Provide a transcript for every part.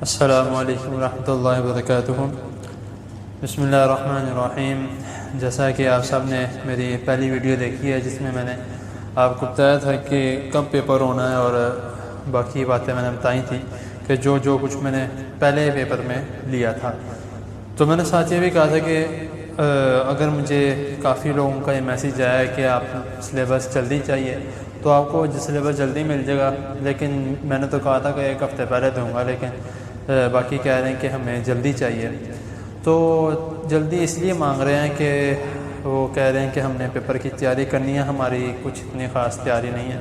السلام علیکم ورحمۃ اللہ وبرکاتہ۔ بسم اللہ الرحمن الرحیم۔ جیسا کہ آپ سب نے میری پہلی ویڈیو دیکھی ہے جس میں میں نے آپ کو بتایا تھا کہ کب پیپر ہونا ہے، اور باقی باتیں میں نے بتائی تھیں کہ جو کچھ میں نے پہلے پیپر میں لیا تھا، تو میں نے ساتھ یہ بھی کہا تھا کہ اگر مجھے کافی لوگوں کا یہ میسیج آیا ہے کہ آپ سلیبس جلدی چاہیے تو آپ کو سلیبس جلدی مل جائے گا، لیکن میں نے تو کہا تھا کہ ایک ہفتے پہلے دوں گا، لیکن باقی کہہ رہے ہیں کہ ہمیں جلدی چاہیے۔ تو جلدی اس لیے مانگ رہے ہیں کہ وہ کہہ رہے ہیں کہ ہم نے پیپر کی تیاری کرنی ہے، ہماری کچھ اتنی خاص تیاری نہیں ہے۔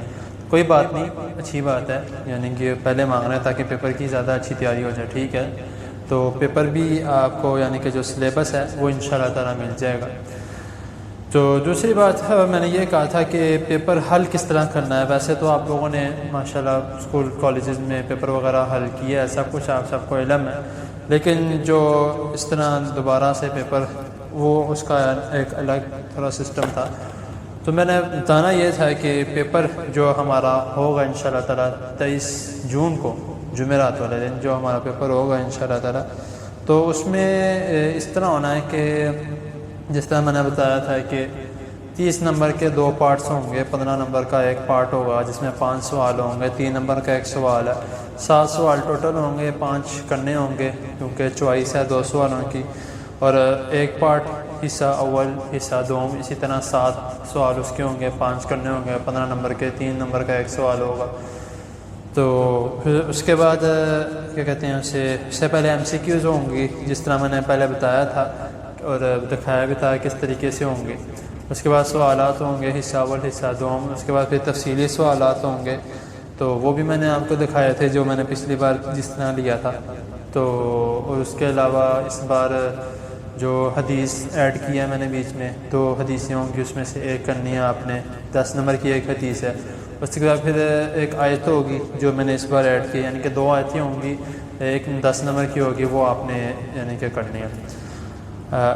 کوئی بات نہیں، اچھی بات ہے، یعنی کہ پہلے مانگ رہے ہیں تاکہ پیپر کی زیادہ اچھی تیاری ہو جائے، ٹھیک ہے۔ تو پیپر بھی آپ کو یعنی کہ جو سلیبس ہے وہ انشاءاللہ تعالیٰ مل جائے گا۔ تو دوسری بات ہے، میں نے یہ کہا تھا کہ پیپر حل کس طرح کرنا ہے۔ ویسے تو آپ لوگوں نے ماشاءاللہ اسکول کالجز میں پیپر وغیرہ حل کیا ہے، سب کچھ آپ سب کو علم ہے، لیکن جو اس طرح دوبارہ سے پیپر، وہ اس کا ایک الگ تھوڑا سسٹم تھا۔ تو میں نے بتانا یہ تھا کہ پیپر جو ہمارا ہوگا انشاءاللہ تعالیٰ 23 جون کو، جمعرات والے دن جو ہمارا پیپر ہوگا انشاءاللہ تعالیٰ، تو اس میں اس طرح ہونا ہے کہ جس طرح میں نے بتایا تھا کہ 30 نمبر کے 2 پارٹس ہوں گے، 15 نمبر کا ایک پارٹ ہوگا جس میں 5 سوال ہوں گے، 3 نمبر کا ایک سوال ہے، 7 سوال ٹوٹل ہوں گے، 5 کرنے ہوں گے کیونکہ چوائس ہے 2 سوالوں کی، اور ایک پارٹ حصہ اول، حصہ دوم، اسی طرح 7 سوال اس کے ہوں گے، 5 کرنے ہوں گے، 15 نمبر کے، 3 نمبر کا ایک سوال ہوگا۔ تو پھر اس کے بعد کیا کہتے ہیں اس سے پہلے MCQs ہوں گی، جس طرح میں نے پہلے بتایا تھا اور دکھایا بھی تھا کس طریقے سے ہوں گے۔ اس کے بعد سوالات ہوں گے، حصہ اول، حصہ دوم، اس کے بعد پھر تفصیلی سوالات ہوں گے، تو وہ بھی میں نے آپ کو دکھائے تھے جو میں نے پچھلی بار جس طرح لیا تھا۔ تو اور اس کے علاوہ اس بار جو حدیث ایڈ کیا ہے میں نے بیچ میں، 2 حدیثیں ہوں گی، اس میں سے ایک کرنی ہے آپ نے، 10 نمبر کی ایک حدیث ہے۔ اس کے بعد پھر ایک آیت ہوگی جو میں نے اس بار ایڈ کی، یعنی کہ 2 آیتیں ہوں گی، ایک 10 نمبر کی ہوگی، وہ آپ نے یعنی کہ کرنی ہے۔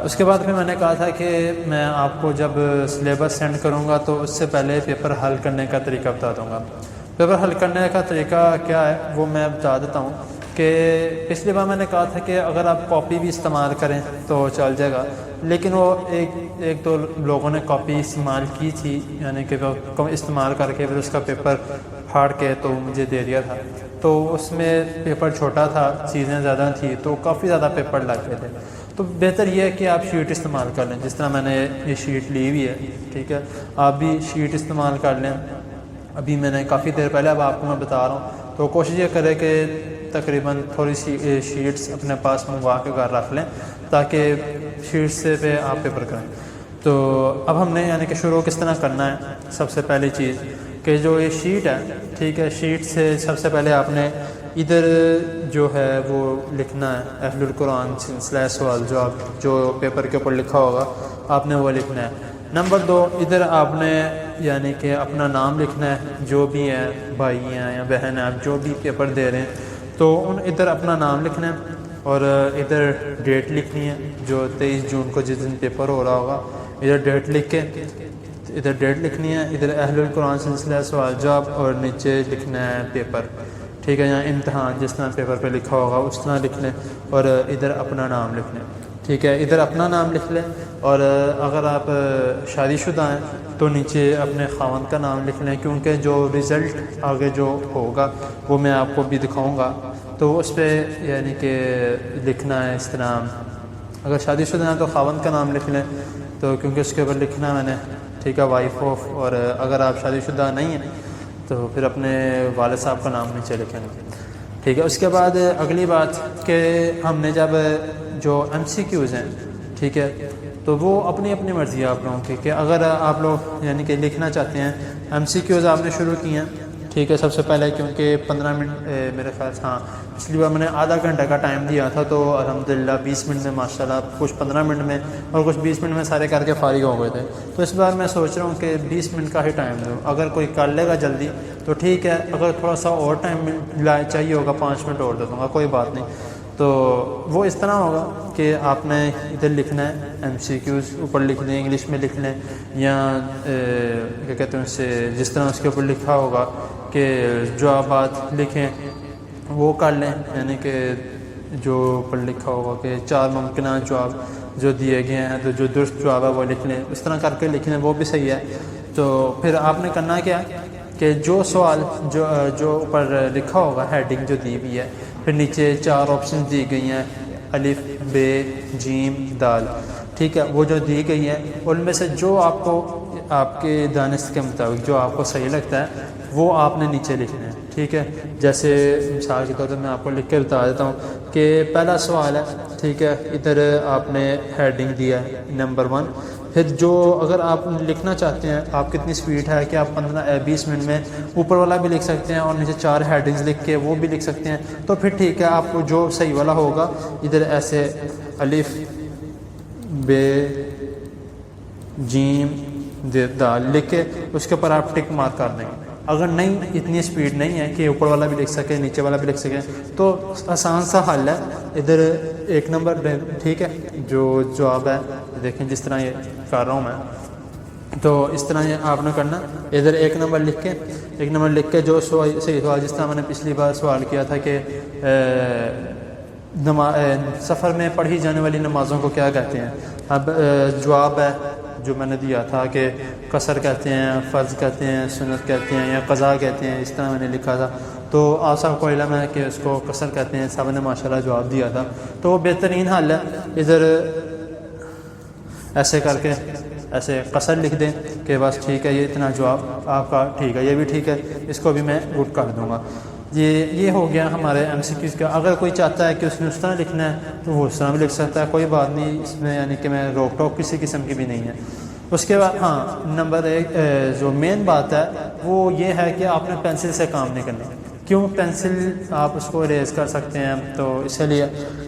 اس کے بعد پھر میں نے کہا تھا کہ میں آپ کو جب سلیبس سینڈ کروں گا تو اس سے پہلے پیپر حل کرنے کا طریقہ بتا دوں گا۔ پیپر حل کرنے کا طریقہ کیا ہے وہ میں بتا دیتا ہوں کہ پچھلی بار میں نے کہا تھا کہ اگر آپ کاپی بھی استعمال کریں تو چل جائے گا، لیکن وہ ایک دو لوگوں نے کاپی استعمال کی تھی، یعنی کہ وہ استعمال کر کے پھر اس کا پیپر پھاڑ کے تو مجھے دے دیا تھا، تو اس میں پیپر چھوٹا تھا، چیزیں زیادہ تھیں، تو کافی زیادہ پیپر لگ گئے تھے۔ تو بہتر یہ ہے کہ آپ شیٹ استعمال کر لیں، جس طرح میں نے یہ شیٹ لی ہوئی ہے، ٹھیک ہے، آپ بھی شیٹ استعمال کر لیں۔ ابھی میں نے کافی دیر پہلے اب آپ کو میں بتا رہا ہوں، تو کوشش یہ کرے کہ تقریباً تھوڑی سی شیٹس اپنے پاس منگوا کے گھر رکھ لیں تاکہ شیٹ سے پہ آپ پیپر کریں۔ تو اب ہم نے یعنی کہ شروع کس طرح کرنا ہے، سب سے پہلی چیز کہ جو یہ شیٹ ہے، ٹھیک ہے، شیٹ سے سب سے پہلے آپ نے ادھر جو ہے وہ لکھنا ہے اہل القرآن سلسلہ سوال، جو پیپر کے اوپر لکھا ہوگا آپ نے وہ لکھنا ہے۔ نمبر 2، ادھر آپ نے یعنی کہ اپنا نام لکھنا ہے، جو بھی ہیں بھائی ہیں یا بہن ہیں، آپ جو بھی پیپر دے رہے ہیں تو ادھر اپنا نام لکھنا ہے، اور ادھر ڈیٹ لکھنی ہے جو 23 جون کو جس دن پیپر ہو رہا ہوگا، ادھر ڈیٹ لکھ کے ادھر ڈیٹ لکھنی ہے، ادھر اہل القرآن سلسلہ سوال جواب، اور نیچے لکھنا ہے پیپر، ٹھیک ہے، یا امتحان جس طرح پیپر پہ لکھا ہوگا اس طرح لکھ لیں، اور ادھر اپنا نام لکھ لیں، ٹھیک ہے، ادھر اپنا نام لکھ لیں، اور اگر آپ شادی شدہ ہیں تو نیچے اپنے خاوند کا نام لکھ لیں، کیونکہ جو رزلٹ آگے جو ہوگا وہ میں آپ کو بھی دکھاؤں گا، تو اس پہ یعنی کہ لکھنا ہے اس طرح۔ اگر شادی شدہ ہیں تو خاوند کا نام لکھ لیں، تو کیونکہ اس کے اوپر لکھنا میں نے، ٹھیک ہے، وائف آف، اور اگر آپ شادی شدہ نہیں ہیں تو پھر اپنے والد صاحب کا نام نیچے لکھیں گے، ٹھیک ہے۔ اس کے بعد اگلی بات کہ ہم نے جب جو MCQs ہیں، ٹھیک ہے، تو وہ اپنی اپنی مرضی ہے آپ لوگوں کی، کہ اگر آپ لوگ یعنی کہ لکھنا چاہتے ہیں MCQs آپ نے شروع کی ہیں، ٹھیک ہے، سب سے پہلے کیونکہ 15 منٹ میرے خیال سے، ہاں پچھلی بار میں نے آدھا گھنٹہ کا ٹائم دیا تھا، تو الحمدللہ 20 منٹ میں ماشاءاللہ، کچھ 15 منٹ میں اور کچھ 20 منٹ میں سارے کر کے فارغ ہو گئے تھے۔ تو اس بار میں سوچ رہا ہوں کہ 20 منٹ کا ہی ٹائم دوں، اگر کوئی کر لے گا جلدی تو ٹھیک ہے، اگر تھوڑا سا اور ٹائم چاہیے ہوگا 5 منٹ اور دے دوں گا، کوئی بات نہیں۔ تو وہ اس طرح ہوگا کہ آپ نے ادھر لکھنا ہے MCQs، اوپر لکھ لیں، انگلش میں لکھ لیں، یا کیا کہتے ہیں اس سے جس طرح اس کے اوپر لکھا ہوگا کہ جوابات لکھیں وہ کر لیں، یعنی کہ جو پر لکھا ہوگا کہ 4 ممکنہ جواب جو دیے گئے ہیں تو جو درست جواب ہے وہ لکھ لیں، اس طرح کر کے لکھ لیں، وہ بھی صحیح ہے۔ تو پھر آپ نے کرنا کیا کہ جو سوال جو اوپر لکھا ہوگا ہیڈنگ جو دی ہوئی ہے، پھر نیچے 4 آپشن دی گئی ہیں الف ب جیم دال، ٹھیک ہے، وہ جو دی گئی ہے ان میں سے جو آپ کو آپ کے دانست کے مطابق جو آپ کو صحیح لگتا ہے وہ آپ نے نیچے لکھنا ہے، ٹھیک ہے۔ جیسے مثال کے طور پر میں آپ کو لکھ کے بتا دیتا ہوں کہ پہلا سوال ہے، ٹھیک ہے، ادھر آپ نے ہیڈنگ دیا ہے نمبر 1، پھر جو اگر آپ لکھنا چاہتے ہیں آپ کتنی سپیڈ ہے کہ آپ 15-20 منٹ میں اوپر والا بھی لکھ سکتے ہیں اور نیچے 4 ہیڈنگز لکھ کے وہ بھی لکھ سکتے ہیں، تو پھر ٹھیک ہے، آپ کو جو صحیح والا ہوگا ادھر ایسے الف ب جیم دال لکھ کے اس کے اوپر آپ ٹک مارک کر دیں گے۔ اگر نہیں اتنی سپیڈ نہیں ہے کہ اوپر والا بھی لکھ سکے نیچے والا بھی لکھ سکے تو آسان سا حل ہے، ادھر 1 نمبر، ٹھیک ہے، جو جواب ہے دیکھیں جس طرح یہ کر رہا ہوں میں، تو اس طرح یہ آپ نے کرنا، ادھر 1 نمبر لکھ کے جو صحیح سوال، جس طرح میں نے پچھلی بار سوال کیا تھا کہ سفر میں پڑھی جانے والی نمازوں کو کیا کہتے ہیں، اب جواب ہے جو میں نے دیا تھا کہ قصر کہتے ہیں، فرض کہتے ہیں، سنت کہتے ہیں یا قضا کہتے ہیں، اس طرح میں نے لکھا تھا، تو آپ سب کو علم ہے کہ اس کو قصر کہتے ہیں، سب نے ماشاءاللہ جواب دیا تھا، تو وہ بہترین حل ہے، ادھر ایسے کر کے ایسے قصر لکھ دیں کہ بس ٹھیک ہے، یہ اتنا جواب آپ کا ٹھیک ہے، یہ بھی ٹھیک ہے، اس کو بھی میں گڈ کر دوں گا۔ یہ ہو گیا ہمارے ایم سی کیوز کا۔ اگر کوئی چاہتا ہے کہ اس نے اس طرح لکھنا ہے تو وہ اس طرح بھی لکھ سکتا ہے، کوئی بات نہیں اس میں، یعنی کہ میں روک ٹوک کسی قسم کی بھی نہیں ہے۔ اس کے بعد ہاں نمبر 1 جو مین بات ہے وہ یہ ہے کہ آپ نے پینسل سے کام نہیں کرنا۔ کیوں؟ پینسل آپ اس کو اریز کر سکتے ہیں تو اسی لیے،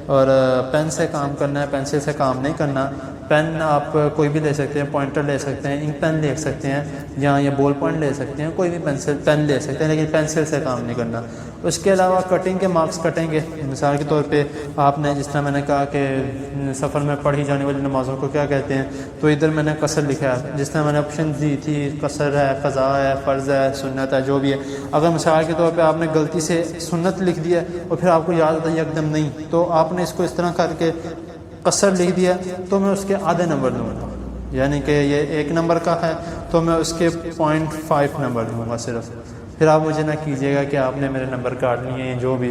اور پین سے کام کرنا ہے، پینسل سے کام نہیں کرنا۔ پین آپ کوئی بھی لے سکتے ہیں، پوائنٹر لے سکتے ہیں، انک پین لے سکتے ہیں یا یہ بال پوائنٹ لے سکتے ہیں، کوئی بھی پین لے سکتے ہیں، لیکن پینسل سے کام نہیں کرنا۔ اس کے علاوہ کٹنگ کے مارکس کٹیں گے، مثال کے طور پہ آپ نے جس طرح میں نے کہا کہ سفر میں پڑھی جانے والی نمازوں کو کیا کہتے ہیں، تو ادھر میں نے قصر لکھا ہے، جس طرح میں نے آپشن دی تھی، قصر ہے، قضا ہے، فرض ہے، سنت ہے، جو بھی ہے۔ اگر مثال کے طور پہ آپ نے غلطی سے سنت لکھ دیا اور پھر آپ کو یاد آتا ہے ایک دم نہیں، تو آپ نے اس کو اس طرح کر کے قصر لکھ دیا تو میں اس کے آدھے نمبر دوں گا، یعنی کہ یہ 1 نمبر کا ہے تو میں اس کے 0.5 نمبر دوں گا صرف۔ پھر آپ مجھے نہ کیجیے گا کہ آپ نے میرے نمبر کاٹ لیے ہیں، جو بھی۔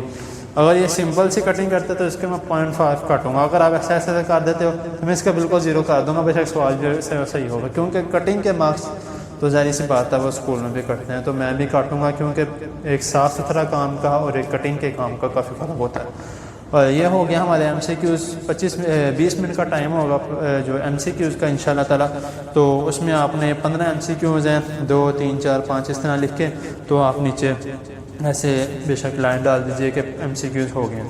اگر یہ سمپل سی کٹنگ کرتے تو اس کے میں 0.5 کاٹوں گا، اگر آپ ایسے کر دیتے ہو تو میں اس کا بالکل 0 کر دوں گا، بے شک سوال جو صحیح ہوگا، کیونکہ کٹنگ کے مارکس تو ظاہر سی بات ہے وہ اسکول میں بھی کٹتے ہیں، تو میں بھی کاٹوں گا، کیونکہ ایک صاف ستھرا کام کا اور ایک کٹنگ کے کام کا کافی فرق ہوتا ہے۔ اور یہ ہو گیا ہمارے ایم سی کیوز۔ 20 منٹ کا ٹائم ہوگا جو ایم سی کیوز کا انشاءاللہ تعالیٰ، تو اس میں آپ نے 15 ایم سی کیوز ہیں، 2 3 4 5 اس طرح لکھ کے تو آپ نیچے ایسے بے شک لائن ڈال دیجئے کہ ایم سی کیوز ہو گئے۔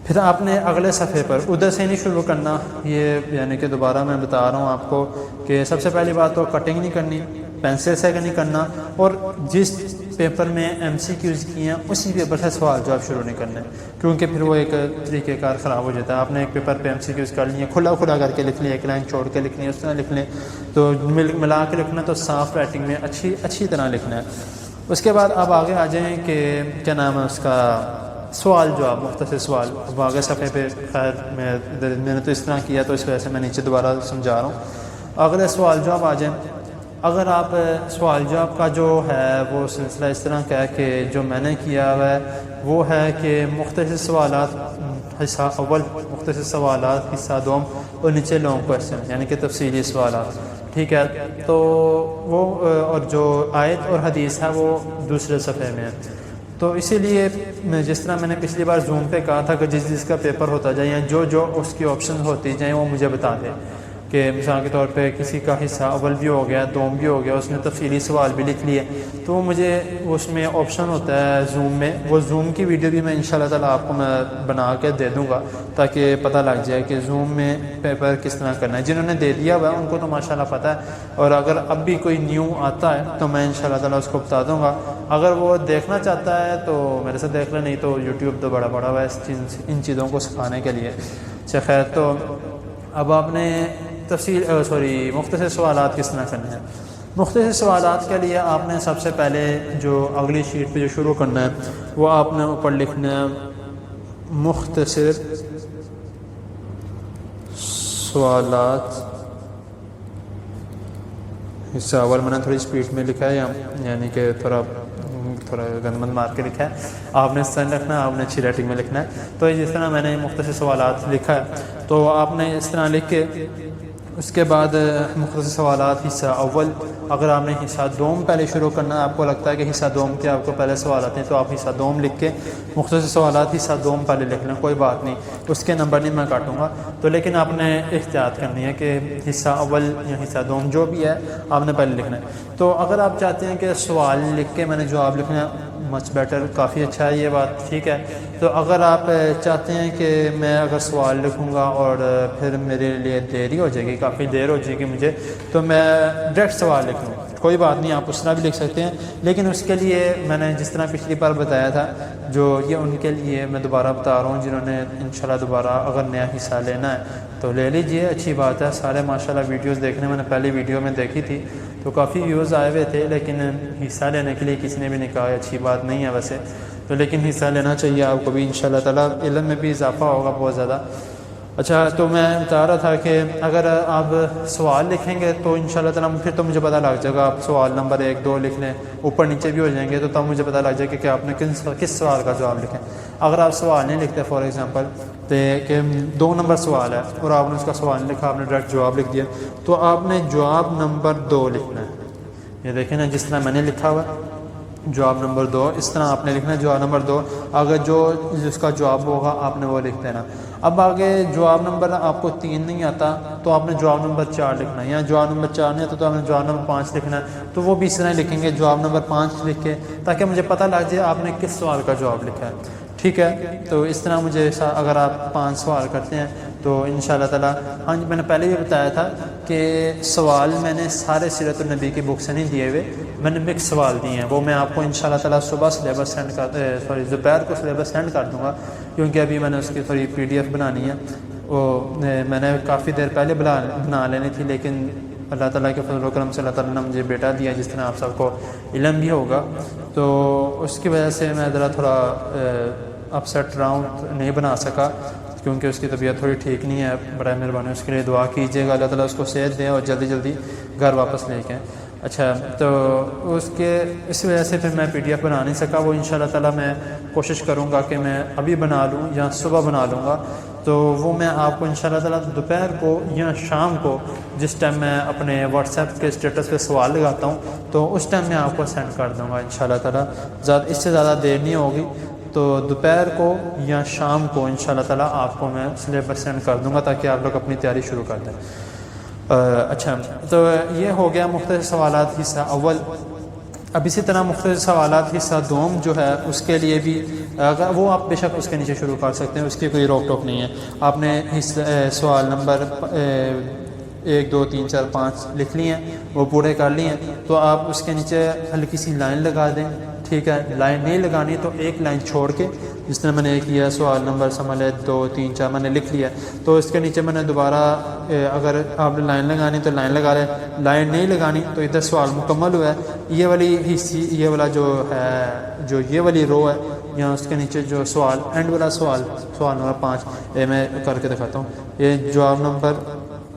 پھر آپ نے اگلے صفحے پر ادھر سے نہیں شروع کرنا، یہ یعنی کہ دوبارہ میں بتا رہا ہوں آپ کو کہ سب سے پہلی بات تو کٹنگ نہیں کرنی، پینسل سے نہیں کرنا، اور جس پیپر میں ایم سی کیوز کیے ہیں اسی پیپر سے سوال جواب شروع نہیں کرنا ہے، کیونکہ پھر وہ ایک طریقہ کار خراب ہو جاتا ہے۔ آپ نے ایک پیپر پہ ایم سی کیوز کر لیے، کھلا کر کے لکھ لیں، ایک لائن چھوڑ کے لکھ لیں، اس طرح لکھ لیں، تو ملا کے لکھنا تو صاف رائٹنگ میں اچھی طرح لکھنا ہے۔ اس کے بعد اب آگے آ جائیں کہ کیا نام ہے اس کا، سوال جواب، مختصر سوال۔ اب آگے صفحے پہ خیر میں نے تو اس طرح کیا تو اس وجہ سے میں نیچے دوبارہ سمجھا رہا ہوں۔ اگلے سوال جواب آ جائیں۔ اگر آپ سوال جواب کا جو ہے وہ سلسلہ اس طرح کا ہے کہ جو میں نے کیا ہوا ہے وہ ہے کہ مختصر سوالات حصہ اول، مختصر سوالات حصہ دوم، اور نیچے لانگ کویسچن یعنی کہ تفصیلی سوالات، ٹھیک ہے۔ تو وہ اور جو آیت اور حدیث ہے وہ دوسرے صفحے میں ہے۔ تو اسی لیے جس طرح میں نے پچھلی بار زوم پہ کہا تھا کہ جس کا پیپر ہوتا جائے یا جو اس کی آپشن ہوتی جائیں وہ مجھے بتا دیں، کہ مثال کے طور پہ کسی کا حصہ اول بھی ہو گیا، دوم بھی ہو گیا، اس نے تفصیلی سوال بھی لکھ لیے، تو مجھے اس میں آپشن ہوتا ہے زوم میں، وہ زوم کی ویڈیو بھی میں انشاءاللہ تعالیٰ آپ کو میں بنا کے دے دوں گا تاکہ پتہ لگ جائے کہ زوم میں پیپر کس طرح کرنا ہے۔ جنہوں نے دے دیا ہوا ہے ان کو تو ماشاءاللہ پتہ ہے، اور اگر اب بھی کوئی نیو آتا ہے تو میں انشاءاللہ تعالیٰ اس کو بتا دوں گا۔ اگر وہ دیکھنا چاہتا ہے تو میرے سے دیکھ لیں، نہیں تو یوٹیوب تو بڑا ہوا ہے ان چیزوں کو سکھانے کے لیے۔ اچھا خیر، تو اب آپ نے مختصر سوالات کس طرح کرنے ہیں۔ مختصر سوالات کے لیے آپ نے سب سے پہلے جو اگلی شیٹ پہ جو شروع کرنا ہے وہ آپ نے اوپر لکھنا ہے مختصر سوالات حصہ اول. میں نے تھوڑی اسپیڈ میں لکھا ہے یعنی کہ تھوڑا گندمند مار کے لکھا ہے. آپ نے اس طرح لکھنا ہے, آپ نے اچھی رائٹنگ میں لکھنا ہے. تو جس طرح میں نے مختصر سوالات لکھا ہے تو آپ نے اس طرح لکھ کے اس کے بعد مختصر سوالات حصہ اول. اگر آپ نے حصہ دوم پہلے شروع کرنا ہے, آپ کو لگتا ہے کہ حصہ دوم کے آپ کو پہلے سوال آتے ہیں, تو آپ حصہ دوم لکھ کے مختصر سوالات حصہ دوم پہلے لکھ لیں, کوئی بات نہیں, اس کے نمبر نہیں میں کاٹوں گا. تو لیکن آپ نے احتیاط کرنی ہے کہ حصہ اول یا حصہ دوم جو بھی ہے آپ نے پہلے لکھنا ہے. تو اگر آپ چاہتے ہیں کہ سوال لکھ کے میں نے جواب لکھنا ہے, مچ بیٹر, کافی اچھا ہے یہ بات, ٹھیک ہے. تو اگر آپ چاہتے ہیں کہ میں اگر سوال لکھوں گا اور پھر میرے لیے دیری ہو جائے گی, کافی دیر ہو جائے گی مجھے, تو میں ڈائریکٹ سوال لکھ لوں, کوئی بات نہیں, آپ اس طرح بھی لکھ سکتے ہیں. لیکن اس کے لیے میں نے جس طرح پچھلی بار بتایا تھا, جو یہ ان کے لیے میں دوبارہ بتا رہا ہوں جنہوں نے انشاءاللہ دوبارہ اگر نیا حصہ لینا ہے تو لے لیجئے, اچھی بات ہے. سارے ماشاءاللہ ویڈیوز دیکھنے میں نے پہلی ویڈیو میں دیکھی تھی تو کافی ویوز آئے ہوئے تھے, لیکن حصہ لینے کے لیے کسی نے بھی نہیں کہا, اچھی بات نہیں ہے ویسے تو, لیکن حصہ لینا چاہیے آپ کو بھی. انشاءاللہ تعالیٰ علم میں بھی اضافہ ہوگا بہت زیادہ. اچھا, تو میں بتا رہا تھا کہ اگر آپ سوال لکھیں گے تو انشاءاللہ تعالیٰ پھر تو مجھے پتہ لگ جائے گا. آپ سوال نمبر 1 2 لکھ لیں, اوپر نیچے بھی ہو جائیں گے, تو تب مجھے پتہ لگ جائے گا کہ آپ نے کس سوال کا جواب لکھیں. اگر آپ سوال نہیں لکھتے, فار ایگزامپل کہ 2 نمبر سوال ہے اور آپ نے اس کا سوال نہیں لکھا, آپ نے ڈائریکٹ جواب لکھ دیا, تو آپ نے جواب نمبر 2 لکھنا ہے. یہ دیکھیں نا, جس طرح میں نے لکھا ہوا جواب نمبر 2, اس طرح آپ نے لکھنا ہے جواب نمبر 2. اگر جس کا جواب ہوگا آپ نے وہ لکھ دینا. اب آگے جواب نمبر آپ کو 3 نہیں آتا تو آپ نے جواب نمبر 4 لکھنا ہے, یا جواب نمبر 4 نہیں آتا تو آپ نے جواب نمبر 5 لکھنا ہے. تو وہ بھی اس طرح لکھیں گے, جواب نمبر 5 لکھ کے, تاکہ مجھے پتہ لگ جائے آپ نے کس سوال کا جواب لکھا ہے, ٹھیک ہے. تو اس طرح مجھے اگر آپ 5 سوال کرتے ہیں تو انشاءاللہ تعالیٰ, ہاں جی میں نے پہلے بھی بتایا تھا کہ سوال میں نے سارے سیرت النبی کی بک سے نہیں دیے ہوئے, میں نے مکس سوال دیے ہیں. وہ میں آپ کو انشاءاللہ تعالیٰ صبح سلیبس دوپہر کو سلیبس سینڈ کر دوں گا, کیونکہ ابھی میں نے اس کی تھوڑی PDF بنانی ہے. وہ میں نے کافی دیر پہلے بنا لینی تھی, لیکن اللہ تعالیٰ کے فضل و کرم سے اللہ تعالیٰ نے مجھے بیٹا دیا جس طرح آپ سب کو علم بھی ہوگا, تو اس کی وجہ سے میں ذرا تھوڑا اپسیٹ راؤنڈ نہیں بنا سکا, کیونکہ اس کی طبیعت تھوڑی ٹھیک نہیں ہے. برائے مہربانی اس کے لیے دعا کیجیے گا, اللہ تعالیٰ اس کو صحت دیں اور جلدی جلدی گھر واپس لے کے. اچھا, تو اس وجہ سے پھر میں PDF بنا نہیں سکا. وہ انشاءاللہ تعالیٰ میں کوشش کروں گا کہ میں ابھی بنا لوں یا صبح بنا لوں گا, تو وہ میں آپ کو انشاءاللہ تعالیٰ دوپہر کو یا شام کو, جس ٹائم میں اپنے واٹس ایپ کے اسٹیٹس پہ سوال لگاتا ہوں, تو اس ٹائم میں آپ کو سینڈ کر دوں گا انشاءاللہ تعالیٰ. اس سے زیادہ دیر نہیں ہوگی, تو دوپہر کو یا شام کو انشاءاللہ تعالیٰ آپ کو میں سلیبس سینڈ کر دوں گا, تاکہ آپ لوگ اپنی تیاری شروع کر دیں. اچھا, تو یہ ہو گیا مختصر سوالات حصہ اول. اب اسی طرح مختصر سوالات حصہ دوم جو ہے, اس کے لیے بھی وہ آپ بے شک اس کے نیچے شروع کر سکتے ہیں, اس کی کوئی روک ٹوک نہیں ہے. آپ نے سوال نمبر 1 2 3 4 5 لکھ لیے ہیں, وہ پورے کر لیے ہیں, تو آپ اس کے نیچے ہلکی سی لائن لگا دیں, ٹھیک ہے. لائن نہیں لگانی تو ایک لائن چھوڑ کے, جس طرح میں نے کیا سوال نمبر سمجھ لیں 2 3 4 میں نے لکھ لیا, تو اس کے نیچے میں نے دوبارہ اگر آپ نے لائن لگانی تو لائن لگا لیں, لائن نہیں لگانی تو ادھر سوال مکمل ہوا ہے. یہ والی حصہ, یہ والا جو ہے, جو یہ والی رو ہے, یہاں اس کے نیچے جو سوال اینڈ والا سوال نمبر 5, یہ میں کر کے دکھاتا ہوں. یہ جواب نمبر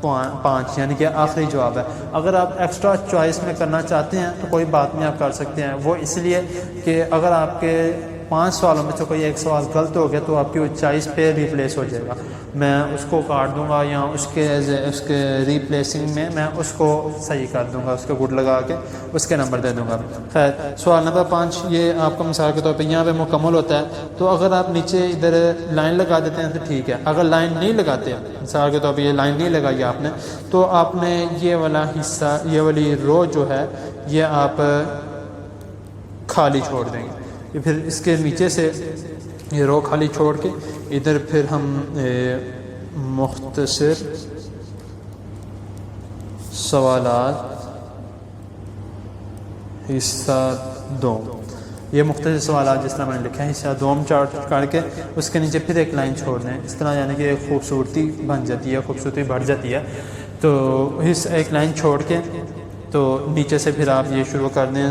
5 یعنی کہ آخری جواب ہے. اگر آپ ایکسٹرا چوائس میں کرنا چاہتے ہیں تو کوئی بات نہیں, آپ کر سکتے ہیں. وہ اس لیے کہ اگر آپ کے 5 سوالوں میں سے کوئی ایک سوال غلط ہو گیا تو آپ کی وہ چوائس پہ ریپلیس ہو جائے گا. میں اس کو کاٹ دوں گا, یا اس کے ریپلیسنگ میں میں اس کو صحیح کر دوں گا, اس کو گڈ لگا کے اس کے نمبر دے دوں گا. خیر, سوال نمبر 5 یہ آپ کا مثال کے طور پہ یہاں پہ مکمل ہوتا ہے. تو اگر آپ نیچے ادھر لائن لگا دیتے ہیں تو ٹھیک ہے. اگر لائن نہیں لگاتے, مثال کے طور پہ یہ لائن نہیں لگائی آپ نے, تو آپ نے یہ والا حصہ, یہ والی رو جو ہے, یہ آپ خالی چھوڑ دیں گے. پھر اس کے نیچے سے یہ رو خالی چھوڑ کے ادھر پھر ہم مختصر سوالات حصہ دوم, یہ مختصر سوالات جس طرح میں نے لکھا ہے حصہ دوم چارٹ کر کے اس کے نیچے پھر ایک لائن چھوڑ دیں. اس طرح یعنی کہ ایک خوبصورتی بن جاتی ہے, خوبصورتی بڑھ جاتی ہے. تو اس ایک لائن چھوڑ کے تو نیچے سے پھر آپ یہ شروع کر دیں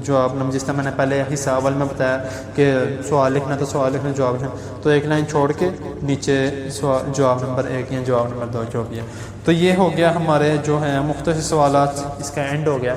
جواب نمبر، جس طرح میں نے پہلے حصہ اول میں بتایا کہ سوال لکھنا تو سوال لکھنا جواب لکھنا، تو ایک لائن چھوڑ کے نیچے جواب نمبر 1 یا جواب نمبر 2 جو بھی ہے. تو یہ ہو گیا ہمارے جو ہیں مختصر سوالات، اس کا اینڈ ہو گیا.